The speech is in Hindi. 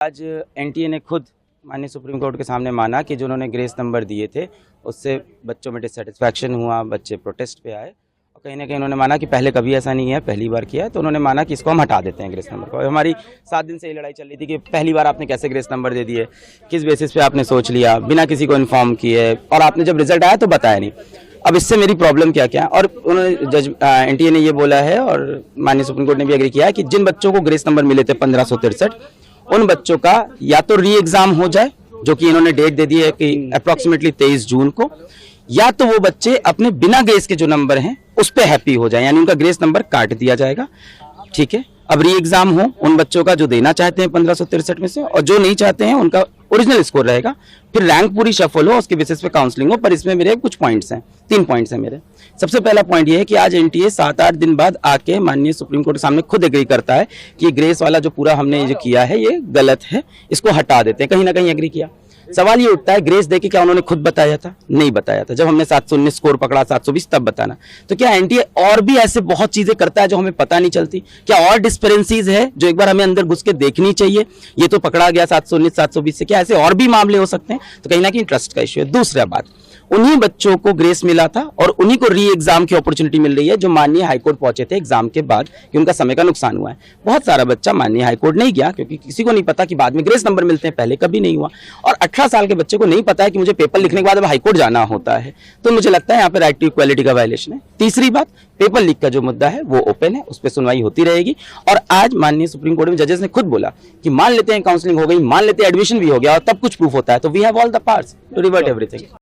आज एनटीए ने खुद माननीय सुप्रीम कोर्ट के सामने माना कि जो उन्होंने ग्रेस नंबर दिए थे उससे बच्चों में डिससेटिस्फैक्शन हुआ, बच्चे प्रोटेस्ट पे आए और कहीं ना कहीं उन्होंने माना कि पहले कभी ऐसा नहीं है, पहली बार किया है, तो उन्होंने माना कि इसको हम हटा देते हैं ग्रेस नंबर को। हमारी 7 दिन से ये लड़ाई चल रही थी कि पहली बार आपने कैसे ग्रेस नंबर दे दिए, किस बेसिस पे आपने सोच लिया, बिना किसी को इन्फॉर्म किए, और आपने जब रिजल्ट आया तो बताया नहीं। अब इससे मेरी प्रॉब्लम क्या क्या, और उन्होंने जज एनटीए ने ये बोला है और माननीय सुप्रीम कोर्ट ने भी एग्री किया है कि जिन बच्चों को ग्रेस नंबर मिले थे 1563, उन बच्चों का या तो री एग्जाम हो जाए, जो कि इन्होंने डेट दे दी है कि अप्रोक्सीमेटली 23 जून को, या तो वो बच्चे अपने बिना ग्रेस के जो नंबर हैं उस पे हैप्पी हो जाए, यानी उनका ग्रेस नंबर काट दिया जाएगा। ठीक है, अब री एग्जाम हो उन बच्चों का जो देना चाहते हैं 1563 में से, और जो नहीं चाहते हैं उनका ओरिजिनल स्कोर रहेगा, फिर रैंक पूरी शफल हो, उसके बेसिस पे काउंसलिंग हो। पर इसमें मेरे कुछ पॉइंट्स हैं, 3 पॉइंट्स हैं मेरे। सबसे पहला पॉइंट ये है कि आज एनटीए 7-8 दिन बाद आके माननीय सुप्रीम कोर्ट के सामने खुद एग्री करता है कि ये ग्रेस वाला जो पूरा हमने जो किया है ये गलत है, इसको हटा देते हैं। कहीं ना कहीं एग्री किया। सवाल ये उठता है, ग्रेस देके क्या उन्होंने खुद बताया था? नहीं बताया था। जब हमने 719 स्कोर पकड़ा, 720 तब बताना। तो क्या एनटीए और भी ऐसे बहुत चीजें करता है जो हमें पता नहीं चलती? क्या और डिस्पेरेंसीज है जो एक बार हमें अंदर घुस के देखनी चाहिए? ये तो पकड़ा गया 719 720 से, क्या ऐसे और भी मामले हो सकते हैं? तो कहीं ना कहीं ट्रस्ट का इश्यू है। दूसरा बात, उन्हीं बच्चों को ग्रेस मिला था और उन्हीं को री एग्जाम की अपॉर्चुनिटी मिल रही है जो माननीय हाईकोर्ट पहुंचे थे एग्जाम के बाद कि उनका समय का नुकसान हुआ है। बहुत सारा बच्चा माननीय हाईकोर्ट नहीं गया क्योंकि किसी को नहीं पता कि बाद में ग्रेस नंबर मिलते हैं, पहले कभी नहीं हुआ। और 18 साल के बच्चे को नहीं पता है कि मुझे पेपर लिखने के बाद अब हाईकोर्ट जाना होता है। तो मुझे लगता है यहाँ पे राइट टू इक्वालिटी का वायलेशन है। तीसरी बात, पेपर लीक का जो मुद्दा है वो ओपन है, उस पर सुनवाई होती रहेगी। और आज माननीय सुप्रीम कोर्ट में जजेस ने खुद बोला कि मान लेते हैं काउंसलिंग हो गई, मान लेते हैं एडमिशन भी हो गया और तब कुछ प्रूफ होता है, तो we have all the powers to revert everything.